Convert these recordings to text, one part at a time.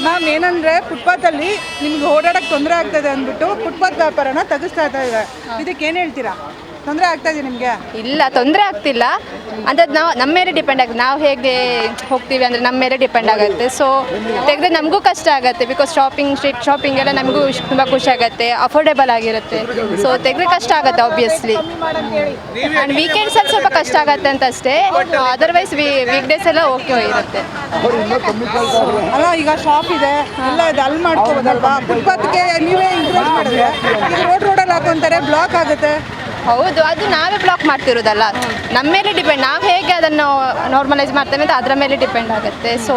ನಾವು ಏನಂದರೆ ಫುಟ್ಪಾತಲ್ಲಿ ನಿಮ್ಗೆ ಓಡಾಡೋಕ್ಕೆ ತೊಂದರೆ ಆಗ್ತದೆ ಅಂದ್ಬಿಟ್ಟು ಫುಟ್ಪಾತ್ ವ್ಯಾಪಾರನ ತೆಗಿಸ್ತಾ ಇದ್ದಾರೆ. ಇದಕ್ಕೆ ಏನು ಹೇಳ್ತೀರಾ? ತೊಂದರೆ ಆಗ್ತಾ ಇದೆ ನಿಮಗೆ? ಇಲ್ಲ, ತೊಂದರೆ ಆಗ್ತಿಲ್ಲ. ಅಂಥದ್ದು ನಾವು ನಮ್ಮ ಮೇಲೆ ಡಿಪೆಂಡ್ ಆಗುತ್ತೆ. ನಾವು ಹೇಗೆ ಹೋಗ್ತೀವಿ ಅಂದರೆ ನಮ್ಮ ಮೇಲೆ ಡಿಪೆಂಡ್ ಆಗುತ್ತೆ. ಸೊ ತೆಗೆದ್ರೆ ನಮಗೂ ಕಷ್ಟ ಆಗುತ್ತೆ. ಬಿಕಾಸ್ ಸ್ಟ್ರೀಟ್ ಶಾಪಿಂಗ್ ಎಲ್ಲ ನಮಗೂ ತುಂಬ ಖುಷಿ ಆಗುತ್ತೆ, ಅಫೋರ್ಡೆಬಲ್ ಆಗಿರುತ್ತೆ. ಸೊ ತೆಗೆದ್ರೆ ಕಷ್ಟ ಆಗುತ್ತೆ ಆಬ್ವಿಯಸ್ಲಿ. ಆ್ಯಂಡ್ ವೀಕೆಂಡ್ಸಲ್ಲಿ ಸ್ವಲ್ಪ ಕಷ್ಟ ಆಗುತ್ತೆ ಅಂತ ಅಷ್ಟೇ. ಅದರ್ವೈಸ್ ವೀಕ್ ಡೇಸ್ ಎಲ್ಲ ಓಕೆ ಇರುತ್ತೆ. ಅಲ್ಲ, ಈಗ ಶಾಪ್ ಇದೆ ಎಲ್ಲ ಇದೆ, ಅಲ್ಲಿ ಮಾಡ್ಕೋಬೋದಲ್ವಾ? ಫುಟ್ಪಾತ್ಗೆ ನೀವೇ ಇಂಕ್ರೀಸ್ ಮಾಡಿದ್ರೆ ಈಗ ರೋಡಲ್ಲಿ ಹಾಕೊಂತಾರೆ, ಬ್ಲಾಕ್ ಆಗುತ್ತೆ. ಹೌದು, ಅದು ನಾವೇ ಬ್ಲಾಕ್ ಮಾಡ್ತಿರೋದಲ್ಲ, ನಮ್ಮ ಮೇಲೆ ಡಿಪೆಂಡ್. ನಾವು ಹೇಗೆ ಅದನ್ನು ನಾರ್ಮಲೈಸ್ ಮಾಡ್ತೇವೆ ಅಂತ ಅದರ ಮೇಲೆ ಡಿಪೆಂಡ್ ಆಗುತ್ತೆ. ಸೊ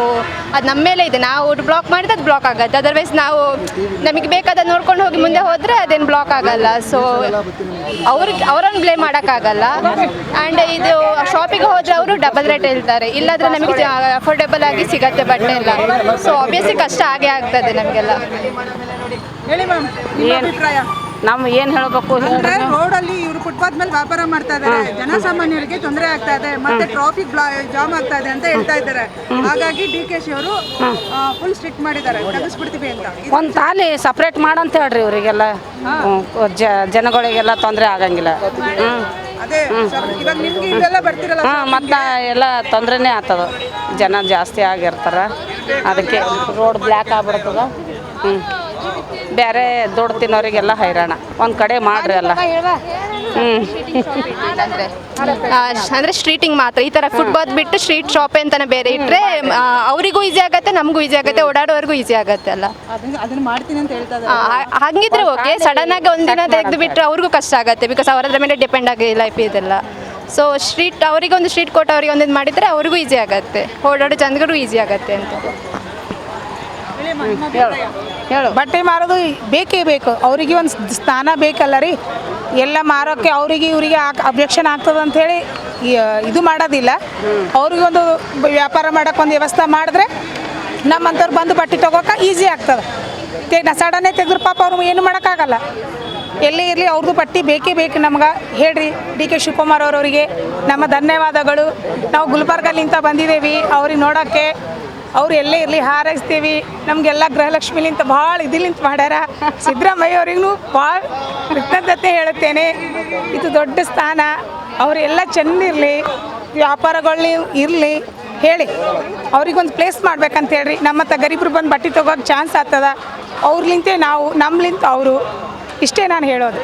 ಅದು ನಮ್ಮ ಮೇಲೆ ಇದೆ. ನಾವು ಬ್ಲಾಕ್ ಮಾಡಿದ್ರೆ ಅದು ಬ್ಲಾಕ್ ಆಗುತ್ತೆ. ಅದರ್ವೈಸ್ ನಾವು ನಮಗೆ ಬೇಕಾದ ನೋಡ್ಕೊಂಡು ಹೋಗಿ ಮುಂದೆ ಹೋದರೆ ಅದೇನು ಬ್ಲಾಕ್ ಆಗಲ್ಲ. ಸೊ ಅವರನ್ನು ಬ್ಲೇಮ್ ಮಾಡೋಕ್ಕಾಗಲ್ಲ. ಆ್ಯಂಡ್ ಇದು ಶಾಪಿಗೆ ಹೋದರೆ ಅವರು ಡಬಲ್ ರೇಟ್ ಹೇಳ್ತಾರೆ, ಇಲ್ಲಾಂದರೆ ನಮಗೆ ಅಫೋರ್ಡೆಬಲ್ ಆಗಿ ಸಿಗತ್ತೆ ಬಟ್ಟೆ ಎಲ್ಲ. ಸೊ ಆಬ್ವಿಯಸ್ಲಿ ಕಷ್ಟ ಆಗೇ ಆಗ್ತದೆ ನಮಗೆಲ್ಲ. ಹೇಳಿ ಮ್ಯಾಮ್, ನಿಮ್ಮ ಅಭಿಪ್ರಾಯ? ನಾವು ಏನು ಹೇಳಬೇಕು ಅಂದ್ರೆ ರೋಡಲ್ಲಿ ಇವರು ಫುಟ್ಪಾತ್ ಮೇಲೆ ವ್ಯಾಪಾರ ಮಾಡ್ತಾ ಇದ್ದಾರೆ, ಜನಸಾಮಾನ್ಯರಿಗೆ ತೊಂದರೆ ಆಗ್ತಾ ಇದೆ, ಮತ್ತೆ ಟ್ರಾಫಿಕ್ ಜಾಮ್ ಆಗ್ತಾ ಇದೆ ಅಂತ ಹೇಳ್ತಾ ಇದ್ದಾರೆ. ಹಾಗಾಗಿ DKC ಅವರು ಫುಲ್ ಸ್ಟ್ರಿಕ್ಟ್ ಮಾಡಿದ್ದಾರೆ, ತೆಗಿಸ್ಬಿಡ್ತೀವಿ ಅಂತ. ಒಂದು ತಾಲಿ ಸಪ್ರೇಟ್ ಮಾಡಂತ ಹೇಳ್ರಿ ಇವರಿಗೆಲ್ಲ, ಜನಗಳಿಗೆಲ್ಲ ತೊಂದರೆ ಆಗಂಗಿಲ್ಲ. ಅದೇ ಇವಾಗ ನಿಮ್ಗೆ ಇಲ್ಲೆಲ್ಲ ಬರ್ತಿರಲ್ಲ, ಮತ್ತು ಎಲ್ಲ ತೊಂದರೆನೇ ಆಗ್ತದ. ಜನ ಜಾಸ್ತಿ ಆಗಿರ್ತಾರ, ಅದಕ್ಕೆ ರೋಡ್ ಬ್ಲ್ಯಾಕ್ ಆಗ್ಬಿಡ್ತದ. ಬೇರೆ ದುಡ್ಡು ತಿನ್ನೋರಿಗೆಲ್ಲ ಹೈರಾಣ. ಒಂದು ಕಡೆ ಮಾಡ್ರಿ ಅಲ್ಲ. ಅಂದರೆ ಸ್ಟ್ರೀಟಿಂಗ್ ಮಾತ್ರ ಈ ಥರ ಫುಟ್ಪಾತ್ ಬಿಟ್ಟು ಸ್ಟ್ರೀಟ್ ಶಾಪೇ ಅಂತಲೇ ಬೇರೆ ಇಟ್ಟರೆ ಅವರಿಗೂ ಈಸಿ ಆಗುತ್ತೆ, ನಮಗೂ ಈಸಿ ಆಗುತ್ತೆ, ಓಡಾಡೋರಿಗೂ ಈಸಿ ಆಗುತ್ತೆ ಅಲ್ಲ. ಅದನ್ನ ಮಾಡ್ತೀನಿ ಅಂತ ಹೇಳ್ತಾ ಇದ್ದಾರೆ. ಹಾಗಿದ್ರೆ ಓಕೆ. ಸಡನ್ನಾಗಿ ಒಂದಿನ ತೆಗೆದು ಬಿಟ್ಟರೆ ಅವ್ರಿಗೂ ಕಷ್ಟ ಆಗುತ್ತೆ. ಬಿಕಾಸ್ ಅವರದ್ರ ಮೇಲೆ ಡಿಪೆಂಡ್ ಆಗಿ ಲೈಫ್ ಇದೆಲ್ಲ. ಸೊ ಅವರಿಗೆ ಒಂದು ಸ್ಟ್ರೀಟ್ ಕೊಟ್ಟು ಅವರಿಗೆ ಒಂದಿನ ಮಾಡಿದರೆ ಅವ್ರಿಗೂ ಈಸಿ ಆಗುತ್ತೆ, ಓಡಾಡೋ ಜನಗಳಿಗೂ ಈಸಿ ಆಗುತ್ತೆ ಅಂತ. ಹೇಳು. ಬಟ್ಟೆ ಮಾರೋದು ಬೇಕೇ ಬೇಕು, ಅವರಿಗೆ ಒಂದು ಸ್ಥಾನ ಬೇಕಲ್ಲ ರೀ. ಎಲ್ಲ ಮಾರೋಕ್ಕೆ ಅವರಿಗೆ ಇವರಿಗೆ ಅಬ್ಜೆಕ್ಷನ್ ಆಗ್ತದೆ ಅಂಥೇಳಿ ಇದು ಮಾಡೋದಿಲ್ಲ. ಅವ್ರಿಗೆ ಒಂದು ವ್ಯಾಪಾರ ಮಾಡೋಕ್ಕೆ ಒಂದು ವ್ಯವಸ್ಥೆ ಮಾಡಿದ್ರೆ ನಮ್ಮಂಥವ್ರು ಬಂದು ಬಟ್ಟೆ ತೊಗೋಕೆ ಈಸಿ ಆಗ್ತದೆ. ಸಡನ್ನೇ ತೆಗೆದ್ರೆ ಪಾಪ ಅವ್ರು ಏನು ಮಾಡೋಕ್ಕಾಗಲ್ಲ. ಎಲ್ಲೇ ಇರಲಿ ಅವ್ರದ್ದು ಬಟ್ಟೆ ಬೇಕೇ ಬೇಕು ನಮ್ಗೆ. ಹೇಳ್ರಿ DK ಶಿವಕುಮಾರ್ ಅವರವರಿಗೆ ನಮ್ಮ ಧನ್ಯವಾದಗಳು. ನಾವು ಗುಲ್ಬರ್ಗಲ್ಲಿಂದ ಬಂದಿದ್ದೇವೆ ಅವ್ರಿಗೆ ನೋಡೋಕ್ಕೆ. ಅವ್ರು ಎಲ್ಲೇ ಇರಲಿ ಹಾರೈಸ್ತೀವಿ. ನಮಗೆಲ್ಲ ಗೃಹಲಕ್ಷ್ಮಿಲಿಂತ ಭಾಳ ಇದಿಲಿಂತ ಮಾಡ್ಯಾರ. ಸಿದ್ದರಾಮಯ್ಯ ಅವ್ರಿಗೂ ಭಾಳ ಕೃತಜ್ಞತೆ ಹೇಳುತ್ತೇನೆ. ಇದು ದೊಡ್ಡ ಸ್ಥಾನ. ಅವರೆಲ್ಲ ಚೆಂದಿರಲಿ, ವ್ಯಾಪಾರಗಳು ಇರಲಿ. ಹೇಳಿ ಅವ್ರಿಗೊಂದು ಪ್ಲೇಸ್ ಮಾಡ್ಬೇಕಂತ ಹೇಳ್ರಿ. ನಮ್ಮತ್ತ ಗರೀಬ್ರು ಬಂದು ಬಟ್ಟೆ ತೊಗೋಕ್ಕೆ ಚಾನ್ಸ್ ಆಗ್ತದ. ಅವ್ರಲಿಂತೆ ನಾವು, ನಮ್ಮಲಿಂತ ಅವರು. ಇಷ್ಟೇ ನಾನು ಹೇಳೋದು.